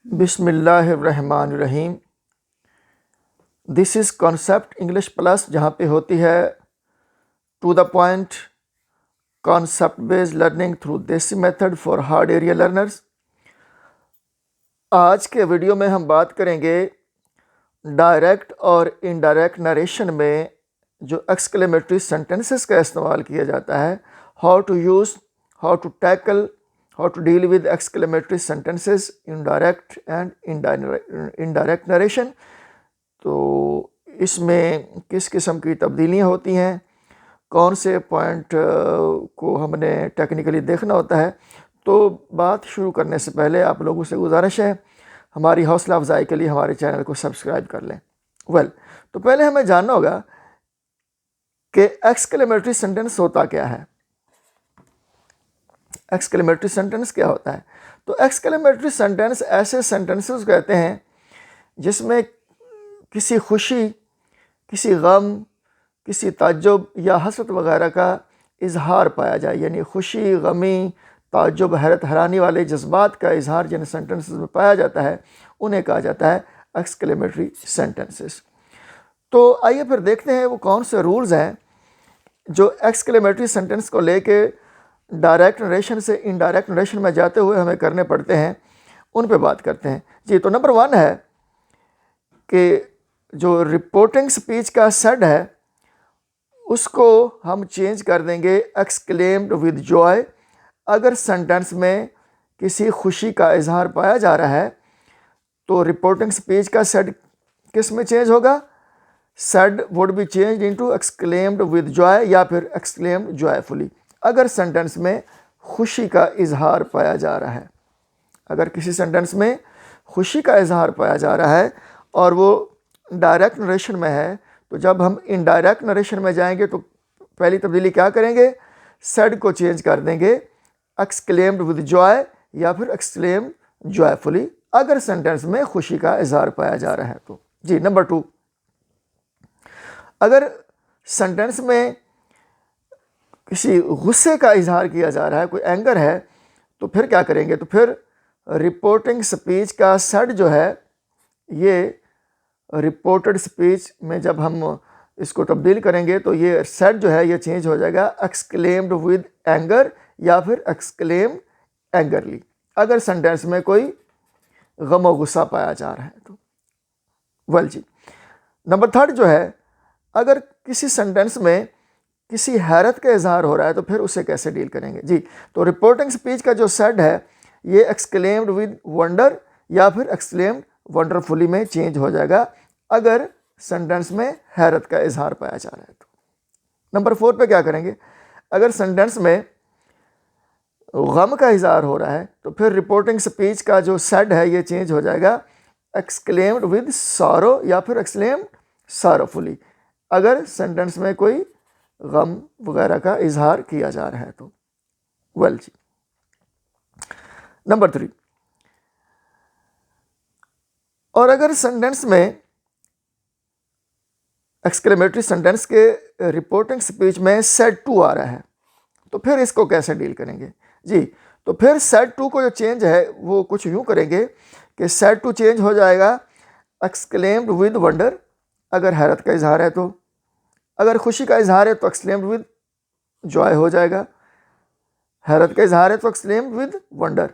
बिस्मिल्लाहिर्रहमानिर्रहीम। This is concept English plus, जहाँ पे होती है to the point concept based learning through desi method for hard area learners. आज के वीडियो में हम बात करेंगे डायरेक्ट और इनडायरेक्ट नरेशन में जो एक्सक्लेमेटरी सेंटेंसेस का इस्तेमाल किया जाता है, how to use, how to tackle, how to deal with exclamatory sentences in direct and indirect narration. तो इसमें किस किस्म की तब्दीलियाँ होती हैं, कौन से पॉइंट को हमने टेक्निकली देखना होता है। तो बात शुरू करने से पहले आप लोगों से गुजारिश है, हमारी हौसला अफजाई के लिए हमारे चैनल को सब्सक्राइब कर लें। तो पहले हमें जानना होगा कि एक्सक्लेमेटरी सेंटेंस होता क्या है। एक्सक्लेमेटरी सेंटेंस क्या होता है? तो एक्सक्लेमेटरी सेंटेंस ऐसे सेंटेंसेस कहते हैं जिसमें किसी खुशी, किसी गम, किसी ताज्जुब या हसरत वगैरह का इजहार पाया जाए। यानी खुशी, गमी, ताज्जुब, हैरत हैरानी वाले जज्बात का इजहार जिन सेंटेंसेस में पाया जाता है उन्हें कहा जाता है एक्सक्लेमेटरी सेंटेंसेस। तो आइए फिर देखते हैं वो कौन से रूल्स हैं जो एक्सक्लेमेटरी सेंटेंस को लेके डायरेक्ट नरेशन से इनडायरेक्ट नरेशन में जाते हुए हमें करने पड़ते हैं, उन पे बात करते हैं। जी, तो नंबर 1 है कि जो रिपोर्टिंग स्पीच का सेड है उसको हम चेंज कर देंगे एक्सक्लेम्ड विद जॉय। अगर सेंटेंस में किसी खुशी का इजहार पाया जा रहा है तो रिपोर्टिंग स्पीच का सेड किस में चेंज होगा? Said would be change into exclaimed with Joy या फिर एक्सक्लेम्ड जॉयफुली। अगर सेंटेंस में खुशी का इजहार पाया जा रहा है, अगर किसी सेंटेंस में खुशी का इजहार पाया जा रहा है और वो डायरेक्ट नरेशन में है, तो जब हम इनडायरेक्ट नरेशन में जाएंगे तो पहली तब्दीली क्या करेंगे? सेड को चेंज कर देंगे एक्सक्लेम्ड विद जॉय या फिर एक्सक्लेम्ड जॉयफुली, अगर सेंटेंस में खुशी का इजहार पाया जा रहा है तो। जी, नंबर 2, अगर सेंटेंस में किसी गुस्से का इजहार किया जा रहा है, कोई एंगर है, तो फिर क्या करेंगे? तो फिर रिपोर्टिंग स्पीच का सेड जो है, ये रिपोर्टेड स्पीच में जब हम इसको तब्दील करेंगे तो ये सेड जो है ये चेंज हो जाएगा एक्सक्लेम्ड विद एंगर या फिर एक्सक्लेम्ड एंगरली, अगर सेंटेंस में कोई गम और गुस्सा पाया जा रहा है तो। जी, नंबर 3 जो है, अगर किसी सेंटेंस में किसी हैरत का इजहार हो रहा है तो फिर उसे कैसे डील करेंगे? जी, तो रिपोर्टिंग स्पीच का जो सेड है ये एक्सक्लेम्ड विद वंडर या फिर एक्सक्लेम्ड वंडरफुली में चेंज हो जाएगा, अगर सेंटेंस में हैरत का इजहार पाया जा रहा है तो। नंबर 4 पे क्या करेंगे? अगर सेंटेंस में गम का इजहार हो रहा है तो फिर रिपोर्टिंग स्पीच का जो सेड है ये चेंज हो जाएगा एक्सक्लेम्ड विद सॉरो या फिर एक्सक्लेम्ड सॉरोफुली, अगर सेंटेंस में कोई गम वगैरह का इजहार किया जा रहा है तो। जी, नंबर 3, और अगर सेंटेंस में एक्सक्लेमेटरी सेंटेंस के रिपोर्टिंग स्पीच में सेड टू आ रहा है तो फिर इसको कैसे डील करेंगे? जी, तो फिर सेड टू को जो चेंज है वो कुछ यूं करेंगे कि सेड टू चेंज हो जाएगा एक्सक्लेम्ड विद वंडर, अगर हैरत का इजहार है तो। अगर खुशी का इजहार है तो एक्सक्लेम्ड विद जॉय हो जाएगा। हैरत का इजहार है तो एक्सक्लेम्ड विद वंडर,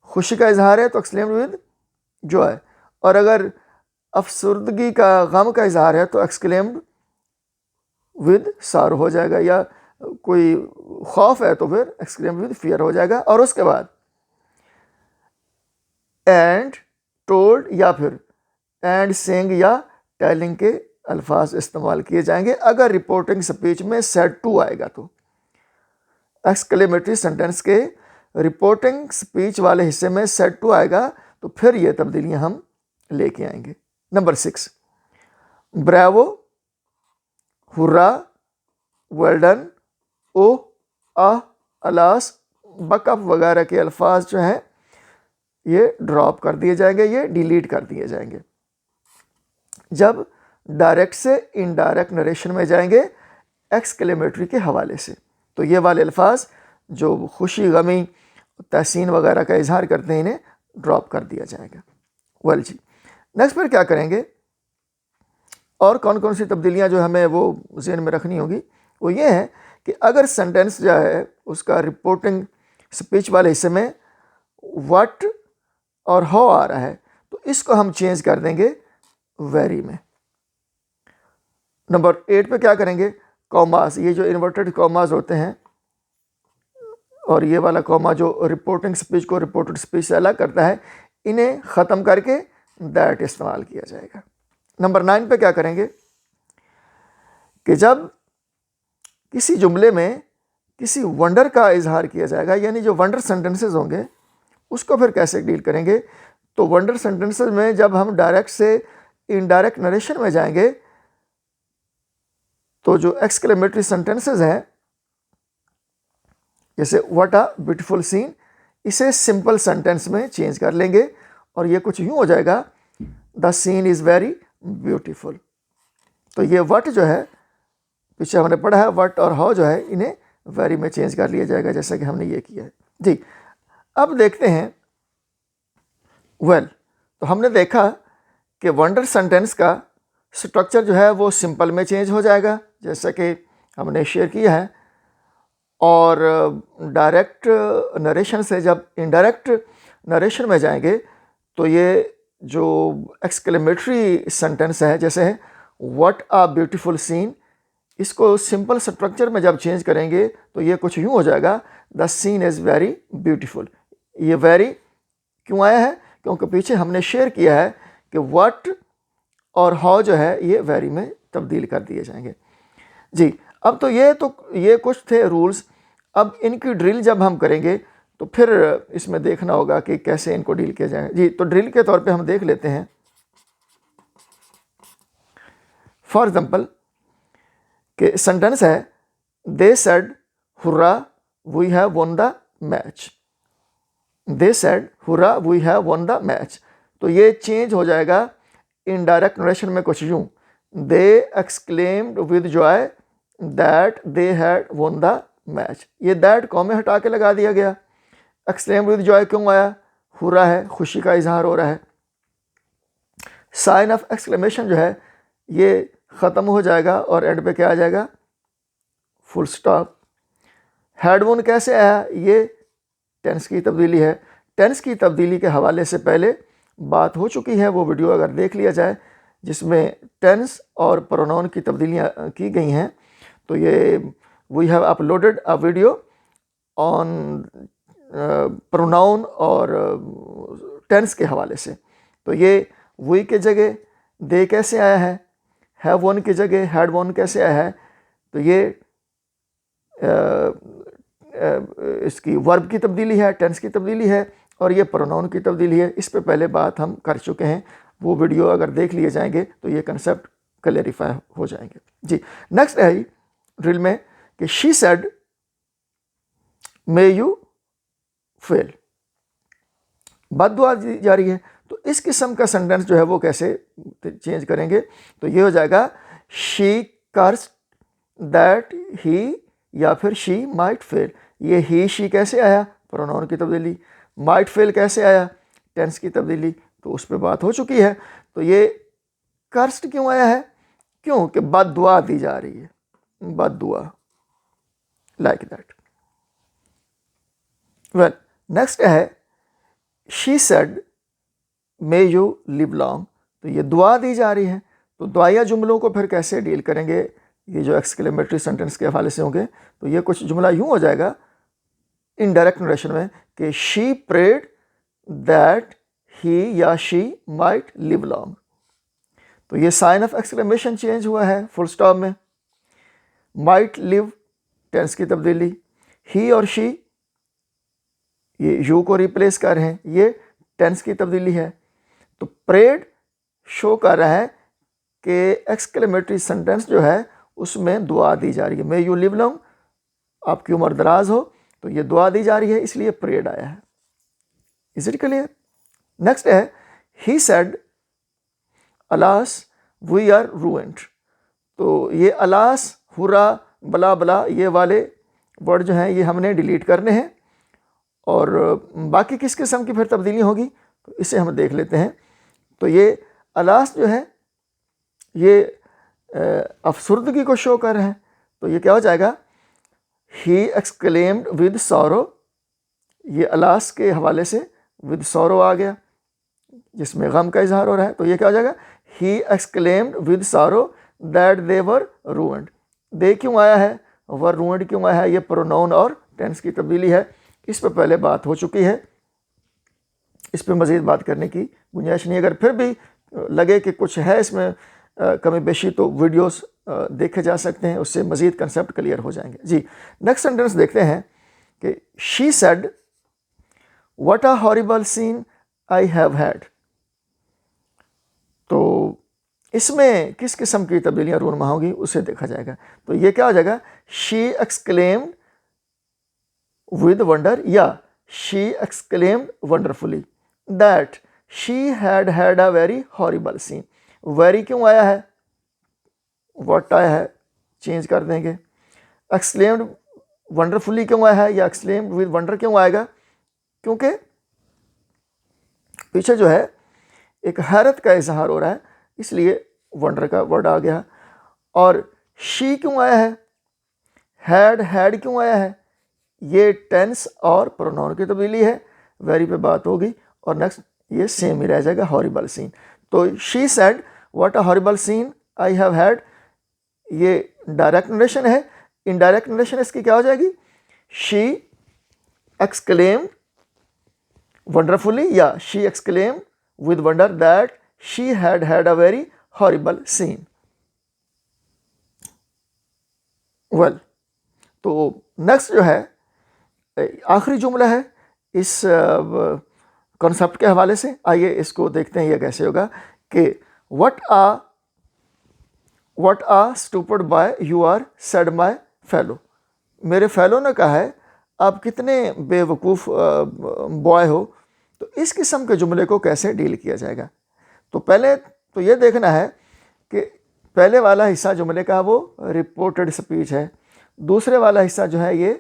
खुशी का इजहार है तो एक्सक्लेम्ड विद जॉय, और अगर अफसुर्दगी का, गम का इजहार है तो एक्सक्लेम्ड विद सारो हो जाएगा, या कोई खौफ है तो फिर एक्सक्लेम्ड विद फियर हो जाएगा। और उसके बाद एंड, टोल्ड या फिर एंड, सेइंग या टेलिंग के अल्फाज इस्तेमाल किए जाएंगे अगर रिपोर्टिंग स्पीच में सेड टू आएगा तो। एक्सक्लेमेटरी सेंटेंस के रिपोर्टिंग स्पीच वाले हिस्से में सेड टू आएगा तो फिर ये तब्दीलियां हम लेके आएंगे। Number 6, bravo, hurrah, well done, O, ah, alas, buck up वगैरह के अल्फाज जो हैं ये ड्रॉप कर दिए जाएंगे, ये डिलीट कर दिए जाएंगे जब डायरेक्ट से इनडायरेक्ट नरेशन में जाएंगे एक्सक्लेमेटरी के हवाले से। तो ये वाले अल्फाज जो खुशी, गमी, तहसीन वगैरह का इजहार करते हैं इन्हें ड्रॉप कर दिया जाएगा। वेल जी, नेक्स्ट पर क्या करेंगे और कौन कौन सी तब्दीलियां जो हमें वो ज़हन में रखनी होगी, वो ये है कि अगर सेंटेंस जो है उसका रिपोर्टिंग स्पीच वाले हिस्से में व्हाट और हाउ आ रहा है तो इसको हम चेंज कर देंगे वेरी में। नंबर 8 पे क्या करेंगे, कॉमास, ये जो इन्वर्टेड कॉमास होते हैं और ये वाला कॉमा जो रिपोर्टिंग स्पीच को रिपोर्टेड स्पीच से अलग करता है, इन्हें ख़त्म करके दैट इस्तेमाल किया जाएगा। नंबर 9 पे क्या करेंगे कि जब किसी जुमले में किसी वंडर का इजहार किया जाएगा, यानी जो वंडर सेंटेंसेस होंगे उसको फिर कैसे डील करेंगे। तो वंडर सेंटेंसेस में जब हम डायरेक्ट से इनडायरेक्ट नरेशन में जाएंगे तो जो एक्सक्लेमेटरी सेंटेंसेस हैं जैसे व्हाट अ ब्यूटीफुल सीन, इसे सिंपल सेंटेंस में चेंज कर लेंगे और ये कुछ यूं हो जाएगा, the scene is very beautiful. तो ये व्हाट जो है पीछे हमने पढ़ा है, व्हाट और हाउ जो है इन्हें वेरी में चेंज कर लिया जाएगा जैसा कि हमने ये किया है जी। अब देखते हैं वेल, तो हमने देखा कि वंडर सेंटेंस का स्ट्रक्चर जो है वो सिंपल में चेंज हो जाएगा जैसा कि हमने शेयर किया है, और डायरेक्ट नरेशन से जब इनडायरेक्ट नरेशन में जाएंगे तो ये जो एक्सक्लेमेटरी सेंटेंस है जैसे है व्हाट अ ब्यूटीफुल सीन, इसको सिंपल स्ट्रक्चर में जब चेंज करेंगे तो ये कुछ यूँ हो जाएगा, the scene is very beautiful. ये वेरी क्यों आया है, क्योंकि पीछे हमने शेयर किया है कि व्हाट और हाउ जो है ये वेरी में तब्दील कर दिए जाएंगे जी। अब तो ये कुछ थे रूल्स। अब इनकी ड्रिल जब हम करेंगे तो फिर इसमें देखना होगा कि कैसे इनको डील किया जाए जी। तो ड्रिल के तौर पे हम देख लेते हैं। फॉर एग्जांपल कि सेंटेंस है they said hurrah we have won the match, they said hurrah we have won the match, तो ये चेंज हो जाएगा इनडायरेक्ट नरेशन में कुछ यूं, they exclaimed with joy that they had won the match. ये दैट कॉमे हटा के लगा दिया गया। एक्सक्लेम्ड विद जॉय क्यों आया, हुर्रा है, खुशी का इजहार हो रहा है। साइन ऑफ एक्सक्लेमेशन जो है ये ख़त्म हो जाएगा और एंड पे क्या आ जाएगा, फुल स्टॉप। हैड वॉन कैसे आया, ये टेंस की तब्दीली है। टेंस की तब्दीली के हवाले से पहले बात हो चुकी है, वो वीडियो अगर देख लिया जाए जिसमें टेंस और प्रोनाउन की तब्दीलियाँ की गई हैं, तो ये we have uploaded a video on pronoun और टेंस के हवाले से। तो ये वी के जगह दे कैसे आया है, हैव वन की जगह हैड वन कैसे आया है, तो ये इसकी वर्ब की तब्दीली है, टेंस की तब्दीली है और ये प्रोनाउन की तब्दीली है। इस पे पहले बात हम कर चुके हैं, वो वीडियो अगर देख लिए जाएंगे तो ये कंसेप्ट क्लैरिफाई हो जाएंगे जी। नेक्स्ट है ड्रिल में कि she said may you fail, बद्दुआ दी जा रही है। तो इस किस्म का सेंटेंस जो है वो कैसे चेंज करेंगे, तो ये हो जाएगा शी कर्स्ड दैट ही या फिर शी माइट फेल। ये ही शी कैसे आया, प्रोनाउन की तब्दीली। माइट फेल कैसे आया, टेंस की तब्दीली। तो उस पर बात हो चुकी है। तो ये कर्स्ड क्यों आया है, क्यों कि बद्दुआ दी जा रही है, बद्दुआ, लाइक दैट। वेल, नेक्स्ट है she said may you live long, तो ये दुआ दी जा रही है। तो दुआया जुमलों को फिर कैसे डील करेंगे, ये जो एक्सक्लेमेटरी सेंटेंस के हवाले से होंगे, तो ये कुछ जुमला यूं हो जाएगा इनडायरेक्ट नरेशन में कि शी प्रेड दैट ही या शी माइट लिव लॉन्ग। तो ये साइन ऑफ एक्सक्लेमेशन चेंज हुआ है फुल स्टॉप में। माइट लिव टेंस की तब्दीली, ही और शी ये यू को रिप्लेस कर रहे हैं, ये टेंस की तब्दीली है। तो प्रेड शो कर रहा है कि एक्सक्लेमेटरी सेंटेंस जो है उसमें दुआ दी जा रही है। मे यू लिव लॉन्ग, आपकी उम्र दराज हो, तो ये दुआ दी जा रही है, इसलिए प्रेड आया है। Is it clear? नेक्स्ट है he said alas we are ruined, तो ये अलास हुरा बला बला ये वाले वर्ड जो हैं ये हमने डिलीट करने हैं। और बाकी किस किस्म की फिर तब्दीली होगी तो इसे हम देख लेते हैं तो ये अलास जो है ये अफसुर्दगी को शो कर रहे हैं। तो ये क्या हो जाएगा, ही एक्सक्लेम्ड विद सॉरो, ये अलास के हवाले से विद सॉरो आ गया जिसमें गम का इजहार हो रहा है। तो ये क्या हो जाएगा, he exclaimed with sorrow that they were ruined. They क्यों आया है, वर रूइंड क्यों आया है, ये प्रोनाउन और टेंस की तब्दीली है। इस पर पहले बात हो चुकी है, इस पर मज़ीद बात करने की गुंजाइश नहीं। अगर फिर भी लगे कि कुछ है इसमें कमी बेशी तो वीडियोस देखे जा सकते हैं, उससे मज़ीद कंसेप्ट क्लियर हो जाएंगे। जी, नेक्स्ट सेंटेंस देखते हैं कि she said what a horrible scene I have had. तो इसमें किस किस्म की तब्दीलियाँ रूनमा होंगी उसे देखा जाएगा। तो ये क्या हो जाएगा, शी एक्सक्लेम्ड विद वंडर या she exclaimed wonderfully that she had had a very horrible scene. Very क्यों आया है, व्हाट आया है, चेंज कर देंगे। एक्सक्लेम्ड वंडरफुली क्यों आया है या एक्सक्लेम्ड विद वंडर क्यों आएगा, क्योंकि पीछे जो है एक हैरत का इजहार हो रहा है, इसलिए वंडर का वर्ड आ गया। और शी क्यों आया है, हैड क्यों आया है, ये टेंस और प्रोनाउन की तब्दीली है। वेरी पे बात होगी और नेक्स्ट ये सेम ही रह जाएगा, हॉरिबल सीन। तो she said what a horrible scene I have had, ये डायरेक्ट नरेशन है। इनडायरेक्ट नरेशन इसकी क्या हो जाएगी, शी एक्सक्लेम्ड वंडरफुली या she exclaimed with wonder that she had had a very horrible scene. Well, तो next जो है आखिरी जुमला है इस कॉन्सेप्ट के हवाले से। आइए इसको देखते हैं ये कैसे होगा कि what a stupid boy you are said my fellow. मेरे फेलो ने कहा है आप कितने बेवकूफ़ बॉय हो। तो इस किस्म के जुमले को कैसे डील किया जाएगा, तो पहले तो ये देखना है कि पहले वाला हिस्सा जुमले का वो रिपोर्टेड स्पीच है, दूसरे वाला हिस्सा जो है ये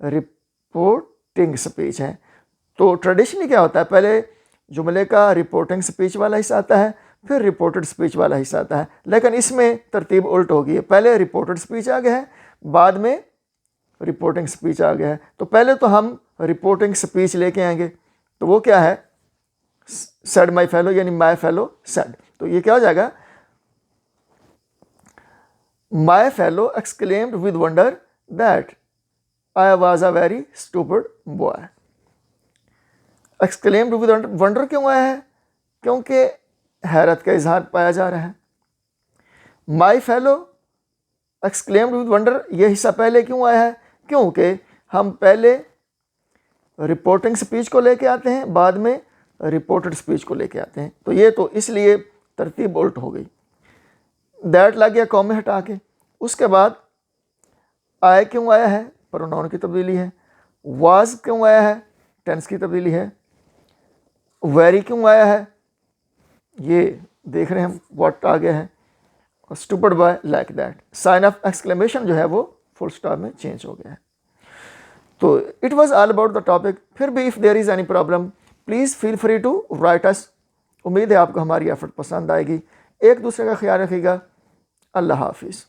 रिपोर्टिंग स्पीच है। तो ट्रेडिशनली क्या होता है, पहले जुमले का रिपोर्टिंग स्पीच वाला हिस्सा आता है, फिर रिपोर्टेड स्पीच वाला हिस्सा आता है। लेकिन इसमें तरतीब उल्ट होगी, पहले रिपोर्टेड स्पीच आ गया है, बाद में रिपोर्टिंग स्पीच आ गया है। तो पहले तो हम रिपोर्टिंग स्पीच लेके आएंगे, तो वो क्या है, सेड माई फेलो यानी माई फेलो सेड। तो ये क्या हो जाएगा, my fellow exclaimed with wonder that I was a very stupid boy. Exclaimed with wonder क्यों आया है, क्योंकि हैरत का इजहार पाया जा रहा है। My fellow exclaimed with wonder ये हिस्सा पहले क्यों आया है, क्योंकि हम पहले रिपोर्टिंग स्पीच को लेके आते हैं, बाद में रिपोर्टेड स्पीच को लेके आते हैं। तो ये तो इसलिए तरतीब उल्ट हो गई। दैट लग गया कॉमे हटा के। उसके बाद आय क्यों आया है, प्रोनाउन की तब्दीली है। वाज क्यों आया है, टेंस की तब्दीली है। वेरी क्यों आया है, ये देख रहे हैं हम, व्हाट आ गया है। Stupid boy like that, sign of exclamation जो है वो फुल स्टॉप में चेंज हो गया है। तो it was all about the topic. फिर भी if there is any problem please feel free to write us. उम्मीद है आपको हमारी एफर्ट पसंद आएगी। एक दूसरे का ख्याल रखिएगा। अल्लाह हाफिज़।